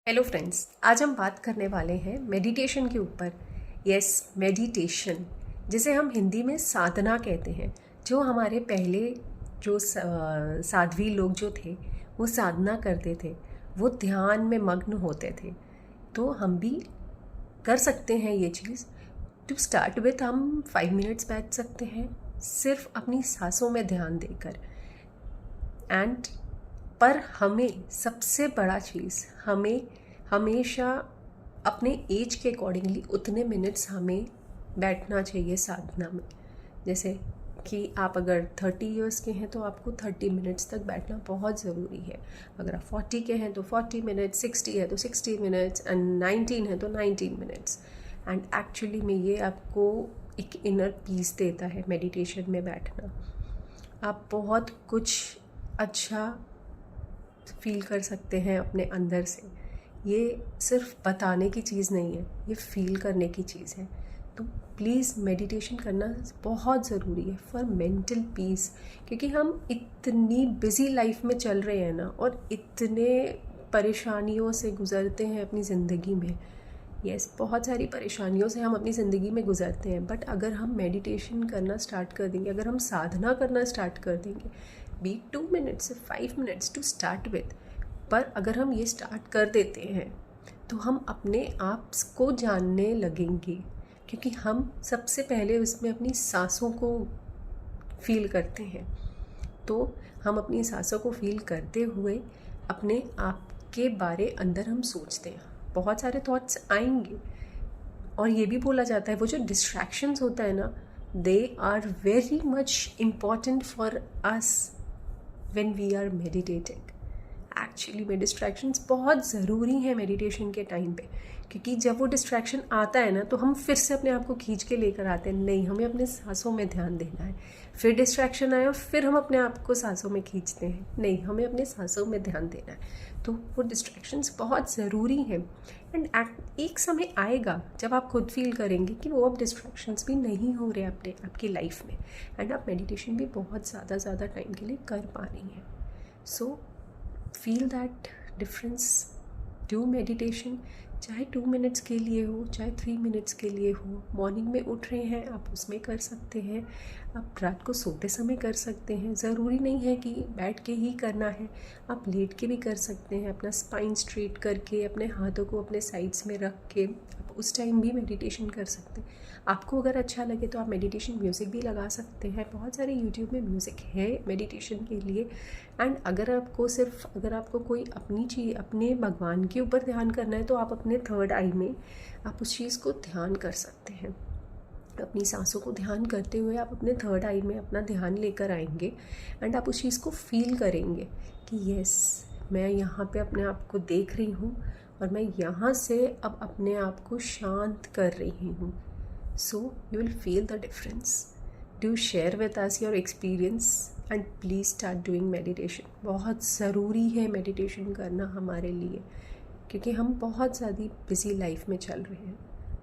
Hello friends, आज हम बात करने वाले हैं मेडिटेशन के ऊपर। यस, मेडिटेशन, जिसे हम हिंदी में साधना कहते हैं। जो हमारे पहले जो साध्वी लोग जो थे वो साधना करते थे, वो ध्यान में मग्न होते थे। तो हम भी कर सकते हैं ये चीज़। टू स्टार्ट विथ हम 5 मिनट्स बैठ सकते हैं सिर्फ अपनी सांसों में ध्यान देकर। एंड पर हमें सबसे बड़ा चीज़, हमें हमेशा अपने एज के अकॉर्डिंगली उतने मिनट्स हमें बैठना चाहिए साधना में। जैसे कि आप अगर 30 इयर्स के हैं तो आपको 30 मिनट्स तक बैठना बहुत ज़रूरी है। अगर आप 40 के हैं तो 40 मिनट्स, 60 है तो 60 मिनट्स, एंड 19 है तो 19 मिनट्स। एंड एक्चुअली में ये आपको एक इनर पीस देता है मेडिटेशन में बैठना। आप बहुत कुछ अच्छा फील कर सकते हैं अपने अंदर से। ये सिर्फ बताने की चीज़ नहीं है, ये फील करने की चीज़ है। तो प्लीज़ मेडिटेशन करना बहुत ज़रूरी है फॉर मेंटल पीस, क्योंकि हम इतनी बिज़ी लाइफ में चल रहे हैं ना, और इतने परेशानियों से गुज़रते हैं अपनी ज़िंदगी में। यस, बहुत सारी परेशानियों से हम अपनी ज़िंदगी में गुज़रते हैं, बट अगर हम मेडिटेशन करना स्टार्ट कर देंगे, अगर हम साधना करना स्टार्ट कर देंगे, be 2 minutes 5 minutes to start with, पर अगर हम ये स्टार्ट कर देते हैं तो हम अपने आप को जानने लगेंगे, क्योंकि हम सबसे पहले उसमें अपनी सांसों को फील करते हैं। तो हम अपनी सांसों को फील करते हुए अपने आप के बारे अंदर हम सोचते हैं, बहुत सारे थॉट्स आएंगे। और ये भी बोला जाता है वो जो डिस्ट्रैक्शंस होता है ना, they are very much important for us when we are meditating. Actually में डिस्ट्रैक्शंस बहुत ज़रूरी हैं मेडिटेशन के टाइम पे, क्योंकि जब वो डिस्ट्रैक्शन आता है ना तो हम फिर से अपने आप को खींच के लेकर आते हैं, नहीं हमें अपने सांसों में ध्यान देना है। फिर डिस्ट्रैक्शन आया, फिर हम अपने आप को सांसों में खींचते हैं, नहीं हमें अपने सांसों में ध्यान देना है। तो वो डिस्ट्रैक्शंस बहुत ज़रूरी हैं। एंड एक समय आएगा जब आप खुद फील करेंगे कि वो अब डिस्ट्रैक्शंस भी नहीं हो रहे अपने आपकी लाइफ में, एंड आप मेडिटेशन भी बहुत ज़्यादा टाइम के लिए कर पा रही हैं। So feel that difference, do meditation, चाहे 2 मिनट्स के लिए हो, चाहे 3 मिनट्स के लिए हो। मॉर्निंग में उठ रहे हैं आप उसमें कर सकते हैं, आप रात को सोते समय कर सकते हैं। ज़रूरी नहीं है कि बैठ के ही करना है, आप लेट के भी कर सकते हैं, अपना स्पाइन स्ट्रेट करके, अपने हाथों को अपने साइड्स में रख के आप उस टाइम भी मेडिटेशन कर सकते हैं। आपको अगर अच्छा लगे तो आप मेडिटेशन म्यूज़िक भी लगा सकते हैं, बहुत सारे यूट्यूब में म्यूज़िक है मेडिटेशन के लिए। एंड अगर आपको कोई अपनी चीज़, अपने भगवान के ऊपर ध्यान करना है, तो आप अपने थर्ड आई में आप उस चीज़ को ध्यान कर सकते हैं। अपनी सांसों को ध्यान करते हुए आप अपने थर्ड आई में अपना ध्यान लेकर आएंगे, एंड आप उस चीज़ को फील करेंगे कि यस, मैं यहाँ पे अपने आप को देख रही हूँ और मैं यहाँ से अब अपने आप को शांत कर रही हूँ। So you will feel the difference. Do share with us your experience and please start doing meditation. बहुत ज़रूरी है मेडिटेशन करना हमारे लिए, क्योंकि हम बहुत ज़्यादा बिज़ी लाइफ में चल रहे हैं।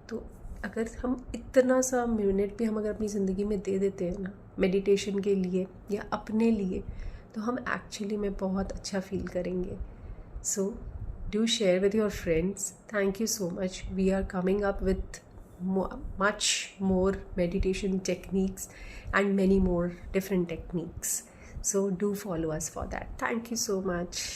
तो अगर हम इतना सा मिनट भी हम अगर अपनी ज़िंदगी में दे देते हैं ना मेडिटेशन के लिए या अपने लिए, तो हम एक्चुअली में बहुत अच्छा फील करेंगे। So do share with your friends. Thank you so much. We are coming up with much more meditation techniques and many more different techniques. So do follow us for that. Thank you so much.